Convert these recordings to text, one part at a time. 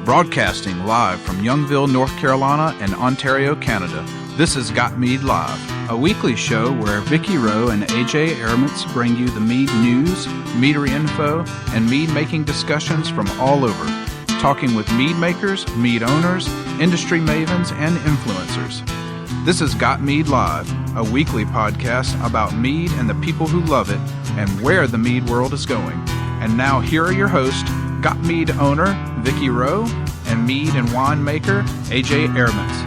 Broadcasting live from Youngville, North Carolina and Ontario, Canada. This is GotMead Live, a weekly show where Vicky Rowe and AJ Aramutz bring you the mead news, meadery info, and mead-making discussions from all over, talking with mead makers, mead owners, industry mavens, and influencers. This is GotMead Live, a weekly podcast about mead and the people who love it and where the mead world is going. And now here are your hosts, GotMead owner Vicky Rowe and mead and wine maker AJ Aramutz.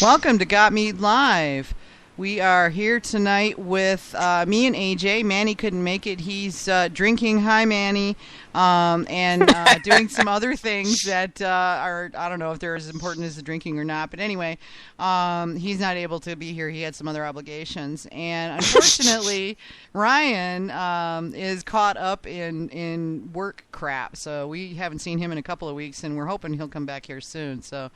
Welcome to GotMead Live. We are here tonight with me and AJ. Manny couldn't make it. He's drinking. Hi, Manny. And doing some other things that are, I don't know if they're as important as the drinking or not. But anyway, he's not able to be here. He had some other obligations. And unfortunately, Ryan is caught up in work crap. So we haven't seen him in a couple of weeks, and we're hoping he'll come back here soon. So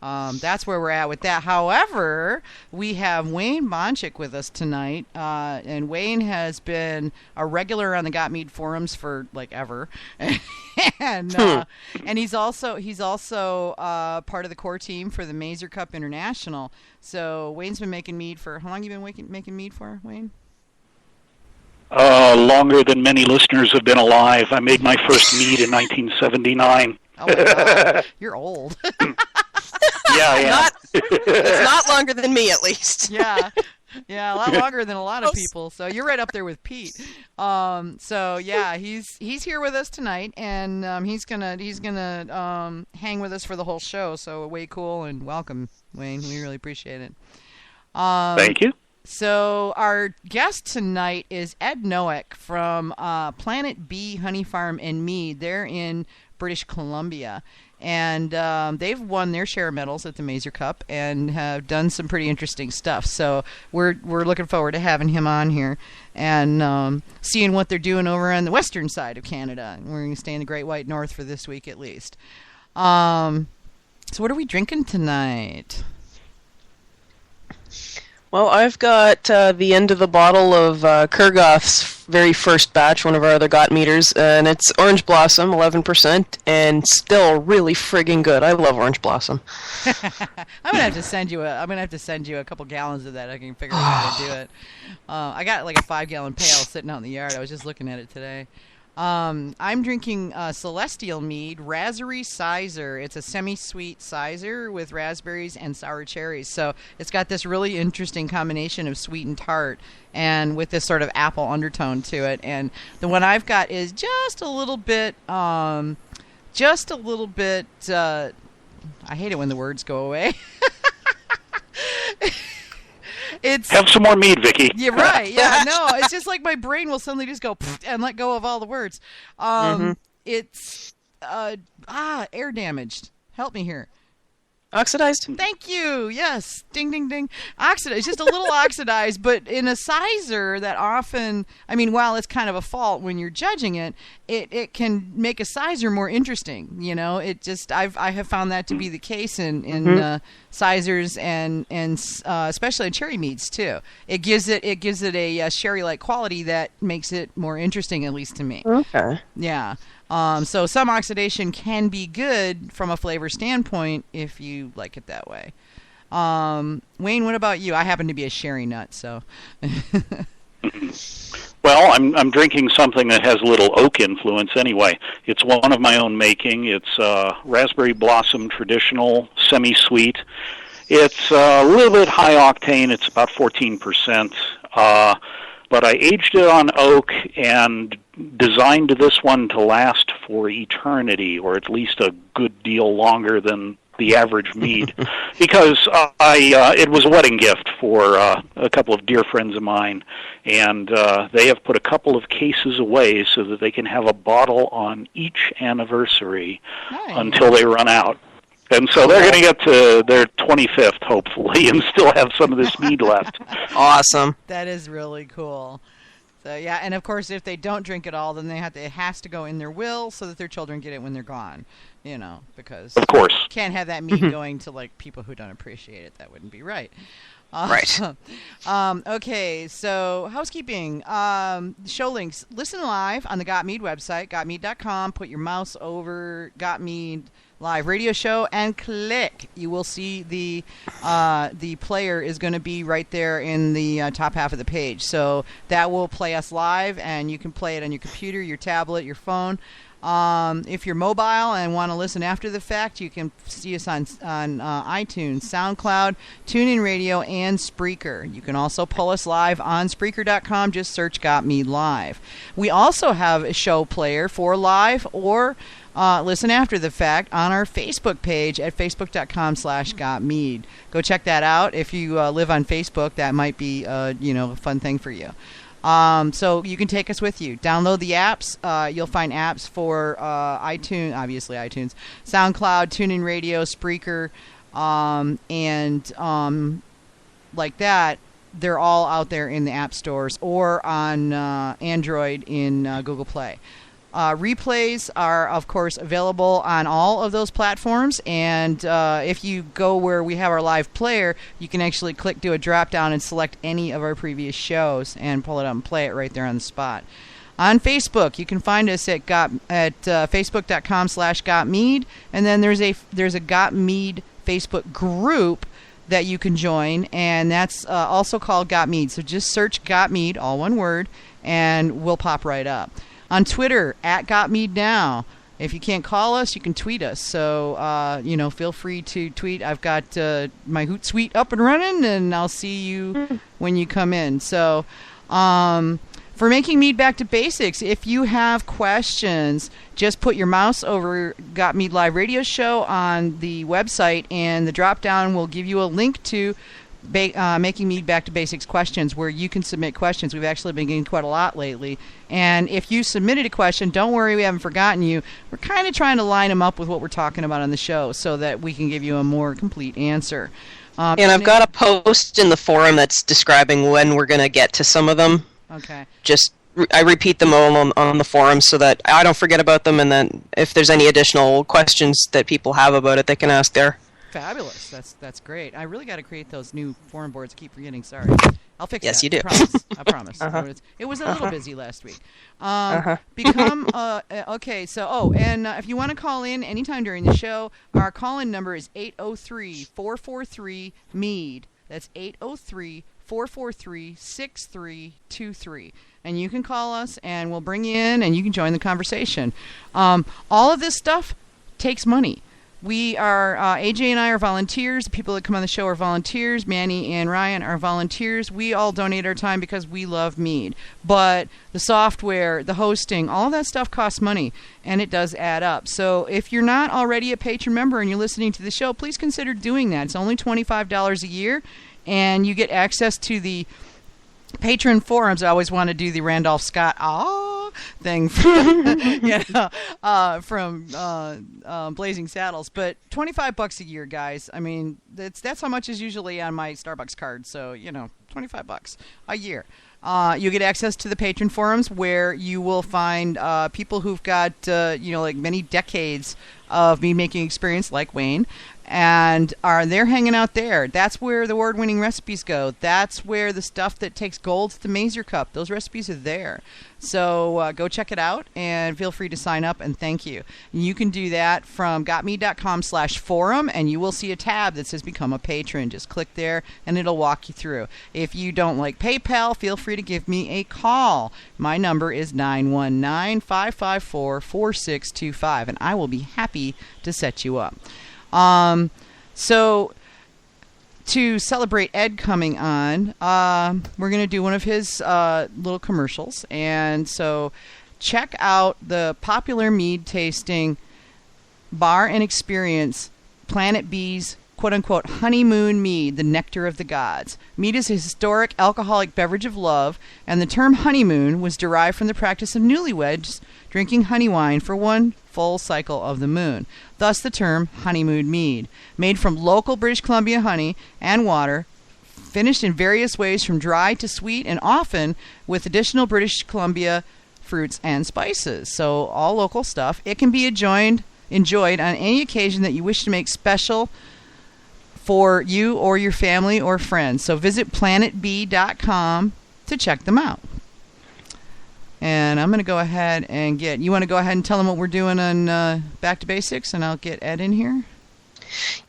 that's where we're at with that. However, we have Wayne Boncyk with us tonight, and Wayne has been a regular on the GotMead Forums for like ever, and he's also part of the core team for the Mazer Cup International. So Wayne's been making mead for how long? You been making mead for, Wayne? Longer than many listeners have been alive. I made my first mead in 1979. Oh my God, you're old. Yeah. It's not longer than me, at least. Yeah, a lot longer than a lot of people. So you're right up there with Pete. So yeah, he's here with us tonight, and he's gonna hang with us for the whole show. So way cool, and welcome, Wayne. We really appreciate it. Thank you. So our guest tonight is Ed Nowek from Planet Bee Honey Farm and Mead. They're in British Columbia. And they've won their share of medals at the Mazer Cup and have done some pretty interesting stuff. So we're looking forward to having him on here and seeing what they're doing over on the western side of Canada. We're going to stay in the Great White North for this week at least. So what are we drinking tonight? Well, I've got the end of the bottle of Kurgoth's very first batch, one of our other GotMeaders, and it's Orange Blossom, 11%, and still really friggin' good. I love Orange Blossom. I'm gonna have to send you a couple gallons of that. I can figure out how to do it. I got like a 5-gallon pail sitting out in the yard. I was just looking at it today. I'm drinking Celestial Mead Raspberry Sizer. It's a semi-sweet Sizer with raspberries and sour cherries. So it's got this really interesting combination of sweet and tart, and with this sort of apple undertone to it. And the one I've got is just a little bit. I hate it when the words go away. Have some more mead, Vicky. You're right. Yeah, no, it's just like my brain will suddenly just go and let go of all the words. It's air damaged. Help me here. Oxidized? Thank you. Yes. Ding, ding, ding. Oxidized. Just a little oxidized, but in a sizer that often, I mean, while it's kind of a fault when you're judging it, it can make a sizer more interesting. You know, I have found that to be the case in sizers and especially in cherry meads too. It gives it a sherry-like quality that makes it more interesting, at least to me. Okay. Yeah. So some oxidation can be good from a flavor standpoint if you like it that way. Wayne, what about you? I happen to be a sherry nut, so. Well, I'm drinking something that has a little oak influence anyway. It's one of my own making. It's Raspberry Blossom Traditional Semi-Sweet. It's a little bit high octane. It's about 14%. But I aged it on oak and designed this one to last for eternity, or at least a good deal longer than the average mead, because it was a wedding gift for a couple of dear friends of mine, and they have put a couple of cases away so that they can have a bottle on each anniversary until they run out. And so they're going to get to their 25th, hopefully, and still have some of this mead left. Awesome. That is really cool. So yeah, and of course, if they don't drink it all, then it has to go in their will so that their children get it when they're gone. Because of course, can't have that mead going to like people who don't appreciate it. That wouldn't be right. Right. Okay, so housekeeping. Show links. Listen live on the GotMead website, gotmead.com. Put your mouse over GotMead live radio show and click. You will see the player is going to be right there in the top half of the page. So that will play us live, and you can play it on your computer, your tablet, your phone. If you're mobile and want to listen after the fact, you can see us on iTunes, SoundCloud, TuneIn Radio, and Spreaker. You can also pull us live on Spreaker.com. Just search Got Me Live. We also have a show player for live or listen after the fact on our Facebook page at facebook.com/GotMead. Go check that out. If you live on Facebook, that might be a fun thing for you. So you can take us with you. Download the apps. You'll find apps for iTunes, obviously iTunes, SoundCloud, TuneIn Radio, Spreaker, and like that. They're all out there in the app stores or on Android in Google Play. Replays are, of course, available on all of those platforms, and if you go where we have our live player, you can actually do a drop-down and select any of our previous shows and pull it up and play it right there on the spot. On Facebook, you can find us at facebook.com/GotMead, and then there's a GotMead Facebook group that you can join, and that's also called GotMead. So just search GotMead, all one word, and we'll pop right up. On Twitter, at GotMeadNow. If you can't call us, you can tweet us. So, feel free to tweet. I've got my Hootsuite up and running, and I'll see you when you come in. So, for making mead back to basics, if you have questions, just put your mouse over GotMead Live Radio Show on the website, and the drop-down will give you a link to Making Mead Back to Basics questions, where you can submit questions. We've actually been getting quite a lot lately. And if you submitted a question, don't worry, we haven't forgotten you. We're kind of trying to line them up with what we're talking about on the show so that we can give you a more complete answer. And I've got a post in the forum that's describing when we're going to get to some of them. Okay. I repeat them all on the forum so that I don't forget about them, and then if there's any additional questions that people have about it, they can ask there. Fabulous. That's great. I really got to create those new forum boards. I keep forgetting. Sorry. I'll fix that. Yes, you do. I promise. It was a little busy last week. Okay, so, if you want to call in anytime during the show, our call-in number is 803-443-MEAD. That's 803-443-6323. And you can call us, and we'll bring you in, and you can join the conversation. All of this stuff takes money. We are, AJ and I are volunteers. The people that come on the show are volunteers. Manny and Ryan are volunteers. We all donate our time because we love mead. But the software, the hosting, all of that stuff costs money, and it does add up. So if you're not already a patron member and you're listening to the show, please consider doing that. It's only $25 a year, and you get access to the patron forums. I always want to do the Randolph Scott thing from, Blazing Saddles, but $25 a year, guys. I mean, that's how much is usually on my Starbucks card. So $25 a year. You get access to the patron forums where you will find people who've got like many decades of mead making experience, like Wayne, and they're hanging out there. That's where the award-winning recipes go. That's where the stuff that takes gold to the Mazer Cup, those recipes are there. So go check it out, and feel free to sign up, and thank you. You can do that from gotmead.com/forum, and you will see a tab that says Become a Patron. Just click there, and it'll walk you through. If you don't like PayPal, feel free to give me a call. My number is 919-554-4625, and I will be happy to set you up. So to celebrate Ed coming on, we're going to do one of his little commercials. And so check out the popular mead tasting bar and experience, Planet B's quote-unquote honeymoon mead, the nectar of the gods. Mead is a historic alcoholic beverage of love, and the term honeymoon was derived from the practice of newlyweds drinking honey wine for one full cycle of the moon. Thus the term honeymoon mead. Made from local British Columbia honey and water finished in various ways from dry to sweet, and often with additional British Columbia fruits and spices. So all local stuff. It can be enjoyed on any occasion that you wish to make special for you or your family or friends. So visit planetbee.com to check them out. And I'm going to go ahead and you want to go ahead and tell them what we're doing on Back to Basics, and I'll get Ed in here?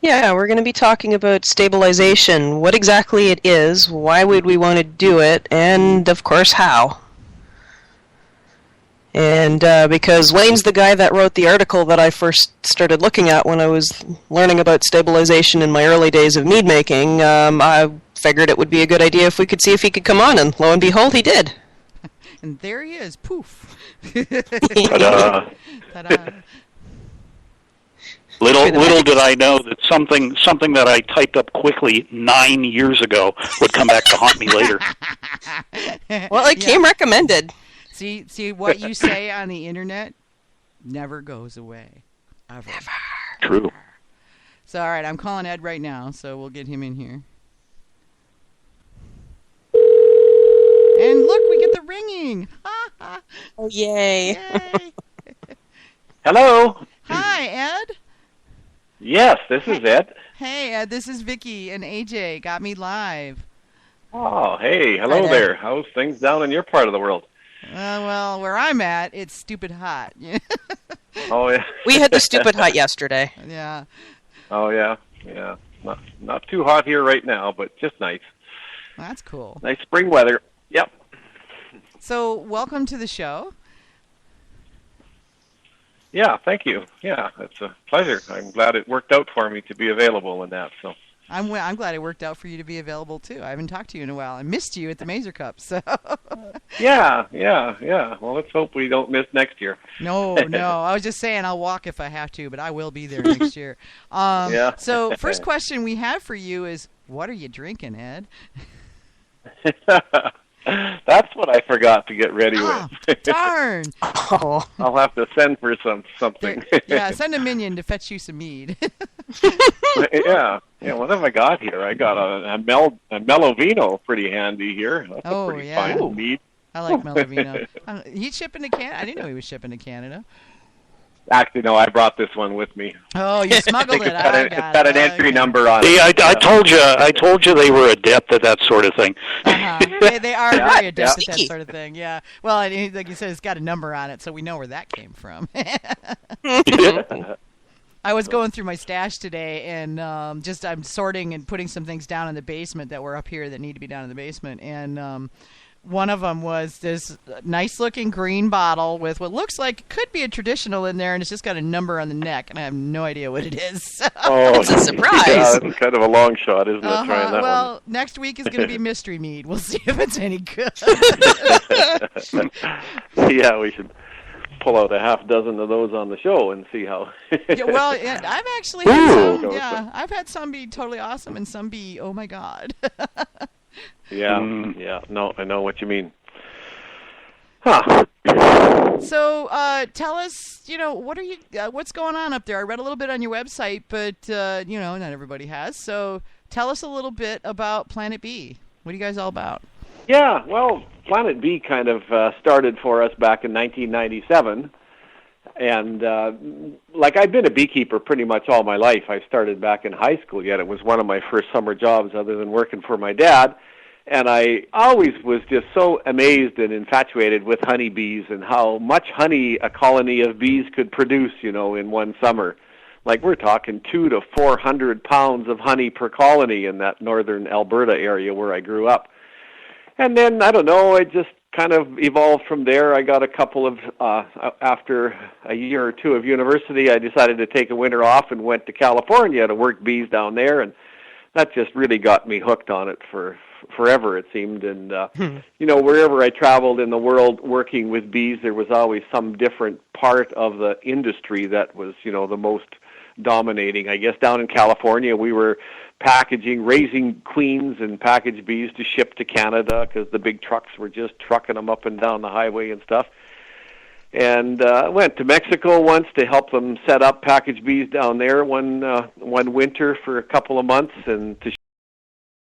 Yeah, we're going to be talking about stabilization, what exactly it is, why would we want to do it, and, of course, how. And because Wayne's the guy that wrote the article that I first started looking at when I was learning about stabilization in my early days of mead making, I figured it would be a good idea if we could see if he could come on, and lo and behold, he did. And there he is, poof. Ta-da. Ta-da. Little did I know that something that I typed up quickly 9 years ago would come back to haunt me later. Well, it came recommended. See what you say on the internet never goes away. Ever. Never. True. So, all right, I'm calling Ed right now, so we'll get him in here. And look, we get the ringing. Oh, yay. Yay. Hello. Hi, Ed. Yes, this is Ed. Hey, Ed, this is Vicky and AJ. Got me live. Oh, hey, hello Hi, Ed. there. How's things down in your part of the world? Well, where I'm at, it's stupid hot. Oh yeah. We had the stupid hut yesterday. Yeah. Oh yeah. Yeah. Not too hot here right now, but just nice. That's cool. Nice spring weather. Yep. So, welcome to the show. Yeah, thank you. Yeah, it's a pleasure. I'm glad it worked out for me to be available in that. So. I'm glad it worked out for you to be available too. I haven't talked to you in a while. I missed you at the Mazer Cup. So. Yeah. Well, let's hope we don't miss next year. No. I was just saying I'll walk if I have to, but I will be there next year. Yeah. So, first question we have for you is, what are you drinking, Ed? That's what I forgot to get ready with. Darn. Oh. I'll have to send for something. Yeah, send a minion to fetch you some mead. Yeah. What have I got here? I got a Melovino pretty handy here. That's a pretty fine mead. I like Melovino. He's shipping to Canada? I didn't know he was shipping to Canada. Actually, no, I brought this one with me. Oh, you smuggled it. It's got an entry number on it. See, I told you they were adept at that sort of thing. Uh-huh. They are very adept at that Sneaky. sort of thing, yeah. Well, like you said, it's got a number on it, so we know where that came from. I was going through my stash today, and I'm sorting and putting some things down in the basement that were up here that need to be down in the basement, and one of them was this nice-looking green bottle with what looks like could be a traditional in there, and it's just got a number on the neck, and I have no idea what it is. Oh, It's a surprise. Yeah, that's kind of a long shot, isn't it, trying that well, next week is going to be mystery mead. We'll see if it's any good. one? Yeah, we should pull out a half dozen of those on the show and see how. Yeah, I've actually had some, I've had some be totally awesome and some be, oh my God. Yeah, no, I know what you mean. Huh. So, tell us, what's going on up there? I read a little bit on your website, but, not everybody has. So, tell us a little bit about Planet B. What are you guys all about? Yeah, well, Planet B kind of started for us back in 1997. And, I've been a beekeeper pretty much all my life. I started back in high school, yet it was one of my first summer jobs other than working for my dad. And I always was just so amazed and infatuated with honeybees and how much honey a colony of bees could produce, in one summer. Like, we're talking 200 to 400 pounds of honey per colony in that northern Alberta area where I grew up. And then, I don't know, it just kind of evolved from there. I got a couple of, after a year or two of university, I decided to take a winter off and went to California to work bees down there. And that just really got me hooked on it for forever, it seemed. And, wherever I traveled in the world working with bees, there was always some different part of the industry that was, the most dominating. I guess down in California, we were raising queens and package bees to ship to Canada because the big trucks were just trucking them up and down the highway and stuff. And went to Mexico once to help them set up package bees down there one winter for a couple of months and to